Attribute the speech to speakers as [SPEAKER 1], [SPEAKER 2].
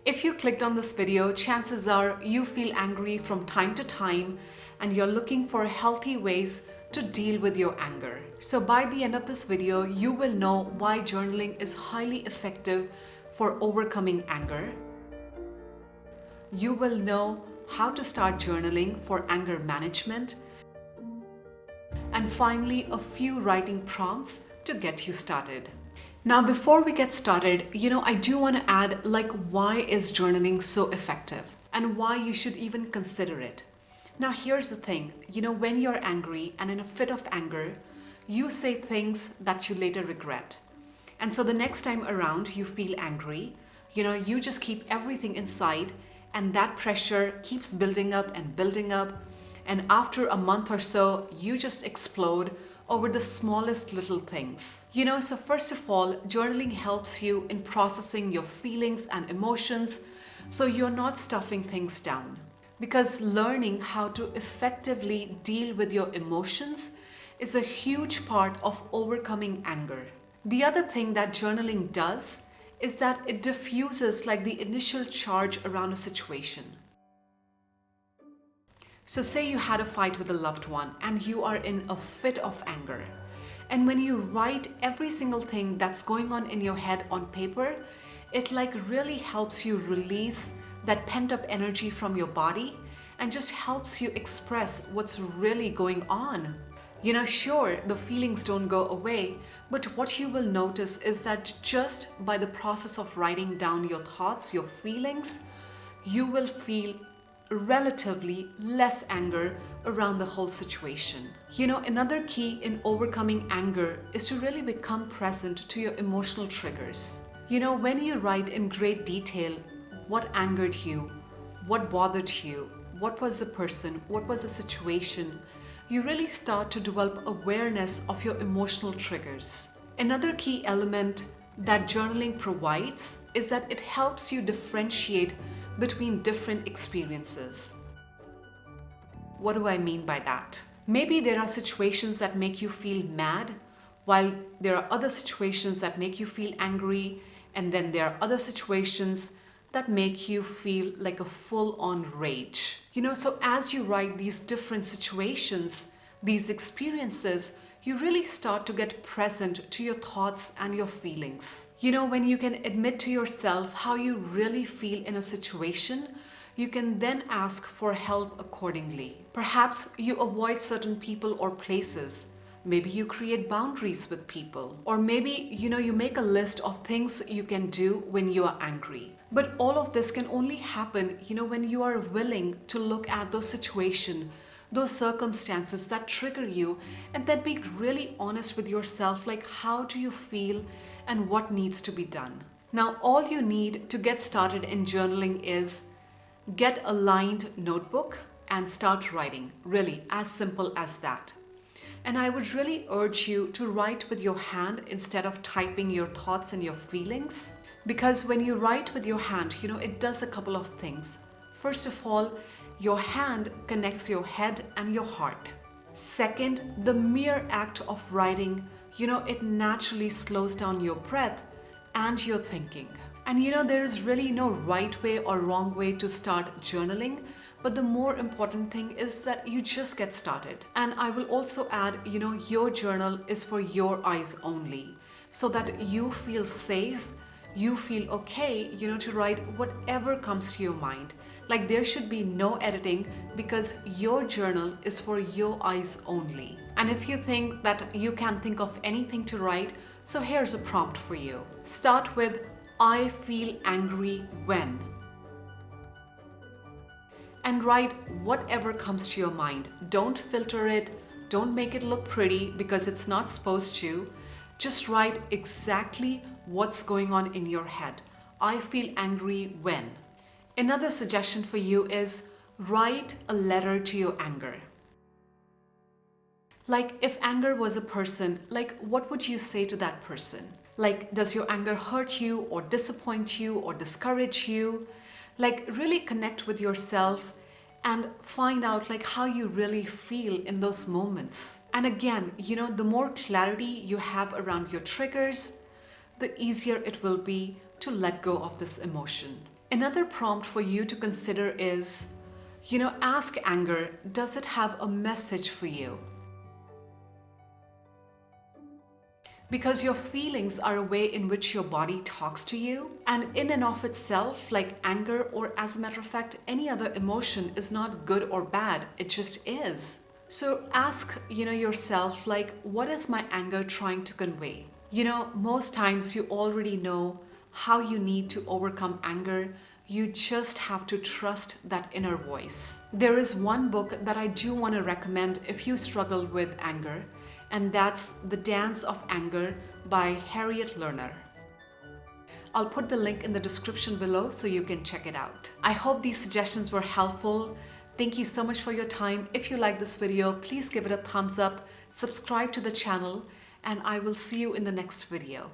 [SPEAKER 1] If you clicked on this video, chances are you feel angry from time to time and you're looking for healthy ways to deal with your anger. So by the end of this video, you will know why journaling is highly effective for overcoming anger. You will know how to start journaling for anger management. And finally, a few writing prompts to get you started. Now, before we get started, I do want to add why is journaling so effective and why you should even consider it. Now, here's the thing, when you're angry and in a fit of anger, you say things that you later regret. And so the next time around you feel angry, you just keep everything inside and that pressure keeps building up and building up. And after a month or so, you just explode over the smallest little things. So first of all, journaling helps you in processing your feelings and emotions so you're not stuffing things down. Because learning how to effectively deal with your emotions is a huge part of overcoming anger. The other thing that journaling does is that it diffuses the initial charge around a situation. So say you had a fight with a loved one and you are in a fit of anger. And when you write every single thing that's going on in your head on paper, it really helps you release that pent up energy from your body and just helps you express what's really going on. Sure, the feelings don't go away, but what you will notice is that just by the process of writing down your thoughts, your feelings, you will feel relatively less anger around the whole situation. Another key in overcoming anger is to really become present to your emotional triggers. When you write in great detail what angered you, what bothered you, what was the person, what was the situation, you really start to develop awareness of your emotional triggers. Another key element that journaling provides is that it helps you differentiate between different experiences. What do I mean by that? Maybe there are situations that make you feel mad, while there are other situations that make you feel angry, and then there are other situations that make you feel like a full-on rage. So as you write these different situations, these experiences, you really start to get present to your thoughts and your feelings. When you can admit to yourself how you really feel in a situation, you can then ask for help accordingly. Perhaps you avoid certain people or places. Maybe you create boundaries with people. Or maybe, you make a list of things you can do when you are angry. But all of this can only happen, when you are willing to look at those situations, those circumstances that trigger you, and then be really honest with yourself, how do you feel and what needs to be done. Now, all you need to get started in journaling is get a lined notebook and start writing. Really, as simple as that. And I would really urge you to write with your hand instead of typing your thoughts and your feelings. Because when you write with your hand, it does a couple of things. First of all, your hand connects your head and your heart. Second, the mere act of writing, it naturally slows down your breath and your thinking. And there is really no right way or wrong way to start journaling, but the more important thing is that you just get started. And I will also add, your journal is for your eyes only, so that you feel safe, you feel okay, to write whatever comes to your mind. There should be no editing because your journal is for your eyes only. And if you think that you can't think of anything to write, so here's a prompt for you. Start with, I feel angry when. And write whatever comes to your mind. Don't filter it. Don't make it look pretty because it's not supposed to. Just write exactly what's going on in your head. I feel angry when. Another suggestion for you is write a letter to your anger. If anger was a person, what would you say to that person? Does your anger hurt you or disappoint you or discourage you? Really connect with yourself and find out how you really feel in those moments. And again, the more clarity you have around your triggers, the easier it will be to let go of this emotion. Another prompt for you to consider is, ask anger, does it have a message for you? Because your feelings are a way in which your body talks to you. And in and of itself, like anger, or as a matter of fact, any other emotion is not good or bad. It just is. So ask, yourself, like, what is my anger trying to convey? Most times you already know how you need to overcome anger. You just have to trust that inner voice. There is one book that I do want to recommend if you struggle with anger, and that's The Dance of Anger by Harriet Lerner. I'll put the link in the description below so you can check it out. I hope these suggestions were helpful. Thank you so much for your time. If you like this video, please give it a thumbs up, subscribe to the channel, and I will see you in the next video.